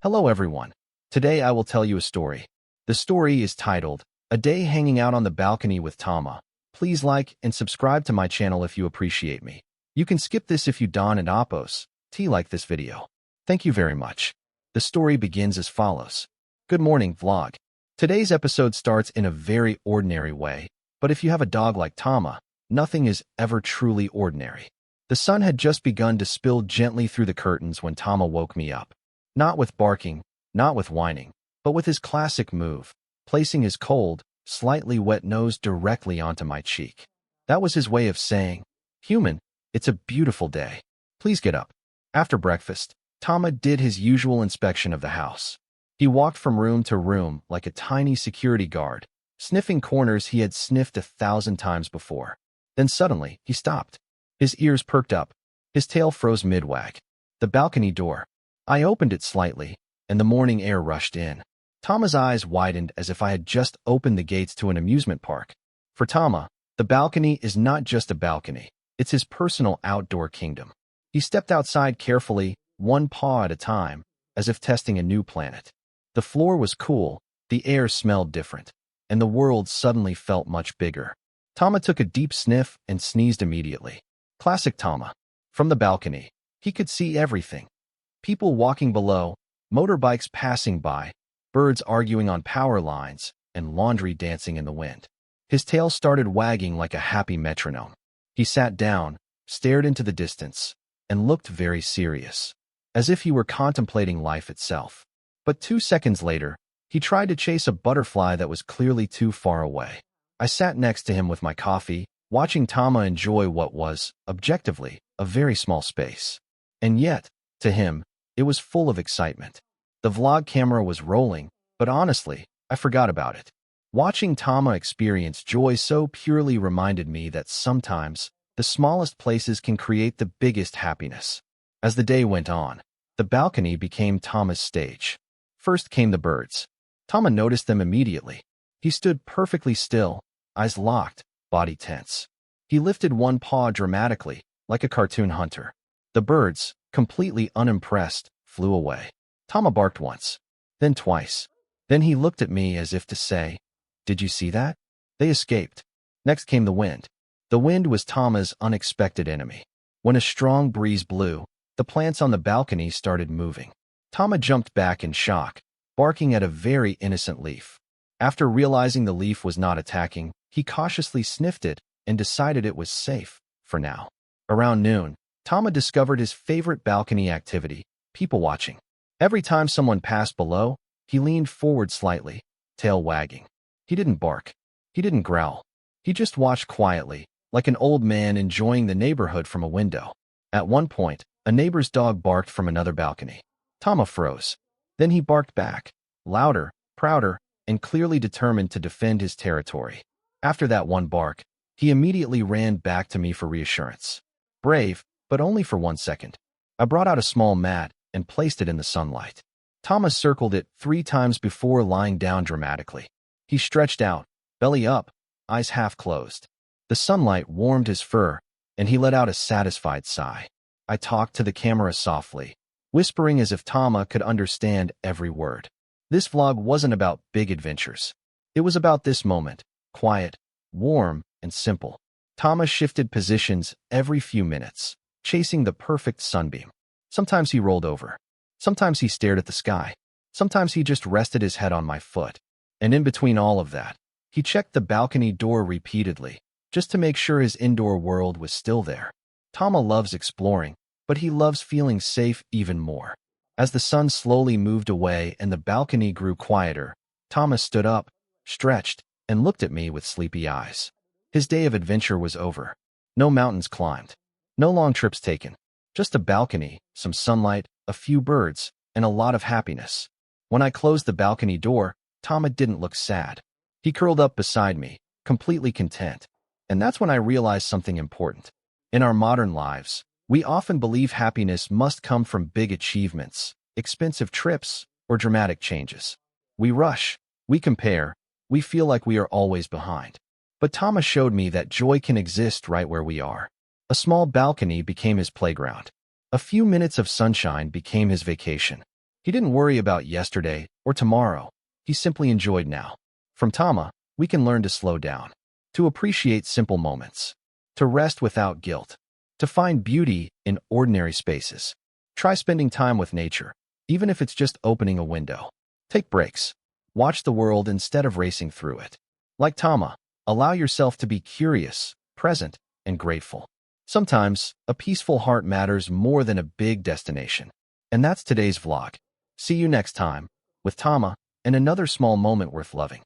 Hello everyone. Today I will tell you a story. The story is titled, A Day Hanging Out on the Balcony with Tama. Please like and subscribe to my channel if you appreciate me. You can skip this if you don't and oppose. Like this video. Thank you very much. The story begins as follows. Good morning, vlog. Today's episode starts in a very ordinary way, but if you have a dog like Tama, nothing is ever truly ordinary. The sun had just begun to spill gently through the curtains when Tama woke me up. Not with barking, not with whining, but with his classic move, placing his cold, slightly wet nose directly onto my cheek. That was his way of saying, "Human, it's a beautiful day. Please get up." After breakfast, Tama did his usual inspection of the house. He walked from room to room like a tiny security guard, sniffing corners he had sniffed 1,000 times before. Then suddenly, he stopped. His ears perked up. His tail froze mid-wag. The balcony door. I opened it slightly, and the morning air rushed in. Tama's eyes widened as if I had just opened the gates to an amusement park. For Tama, the balcony is not just a balcony. It's his personal outdoor kingdom. He stepped outside carefully, one paw at a time, as if testing a new planet. The floor was cool, the air smelled different, and the world suddenly felt much bigger. Tama took a deep sniff and sneezed immediately. Classic Tama. From the balcony, he could see everything. People walking below, motorbikes passing by, birds arguing on power lines, and laundry dancing in the wind. His tail started wagging like a happy metronome. He sat down, stared into the distance, and looked very serious, as if he were contemplating life itself. But 2 seconds later, he tried to chase a butterfly that was clearly too far away. I sat next to him with my coffee, watching Tama enjoy what was, objectively, a very small space. And yet, to him, it was full of excitement. The vlog camera was rolling, but honestly, I forgot about it. Watching Tama experience joy so purely reminded me that sometimes, the smallest places can create the biggest happiness. As the day went on, the balcony became Tama's stage. First came the birds. Tama noticed them immediately. He stood perfectly still, eyes locked, body tense. He lifted one paw dramatically, like a cartoon hunter. The birds, completely unimpressed, flew away. Tama barked once, then twice. Then he looked at me as if to say, "Did you see that?" They escaped. Next came the wind. The wind was Tama's unexpected enemy. When a strong breeze blew, the plants on the balcony started moving. Tama jumped back in shock, barking at a very innocent leaf. After realizing the leaf was not attacking, he cautiously sniffed it and decided it was safe, for now. Around noon, Tama discovered his favorite balcony activity, people watching. Every time someone passed below, he leaned forward slightly, tail wagging. He didn't bark. He didn't growl. He just watched quietly, like an old man enjoying the neighborhood from a window. At one point, a neighbor's dog barked from another balcony. Tama froze. Then he barked back, louder, prouder, and clearly determined to defend his territory. After that one bark, he immediately ran back to me for reassurance. Brave, but only for 1 second. I brought out a small mat and placed it in the sunlight. Tama circled it 3 times before lying down dramatically. He stretched out, belly up, eyes half closed. The sunlight warmed his fur, and he let out a satisfied sigh. I talked to the camera softly, whispering as if Tama could understand every word. This vlog wasn't about big adventures. It was about this moment, quiet, warm, and simple. Tama shifted positions every few minutes, chasing the perfect sunbeam. Sometimes he rolled over. Sometimes he stared at the sky. Sometimes he just rested his head on my foot. And in between all of that, he checked the balcony door repeatedly, just to make sure his indoor world was still there. Tama loves exploring, but he loves feeling safe even more. As the sun slowly moved away and the balcony grew quieter, Tama stood up, stretched, and looked at me with sleepy eyes. His day of adventure was over. No mountains climbed. No long trips taken. Just a balcony, some sunlight, a few birds, and a lot of happiness. When I closed the balcony door, Tama didn't look sad. He curled up beside me, completely content. And that's when I realized something important. In our modern lives, we often believe happiness must come from big achievements, expensive trips, or dramatic changes. We rush, we compare, we feel like we are always behind. But Tama showed me that joy can exist right where we are. A small balcony became his playground. A few minutes of sunshine became his vacation. He didn't worry about yesterday or tomorrow. He simply enjoyed now. From Tama, we can learn to slow down, to appreciate simple moments, to rest without guilt, to find beauty in ordinary spaces. Try spending time with nature, even if it's just opening a window. Take breaks. Watch the world instead of racing through it. Like Tama, allow yourself to be curious, present, and grateful. Sometimes, a peaceful heart matters more than a big destination. And that's today's vlog. See you next time, with Tama and another small moment worth loving.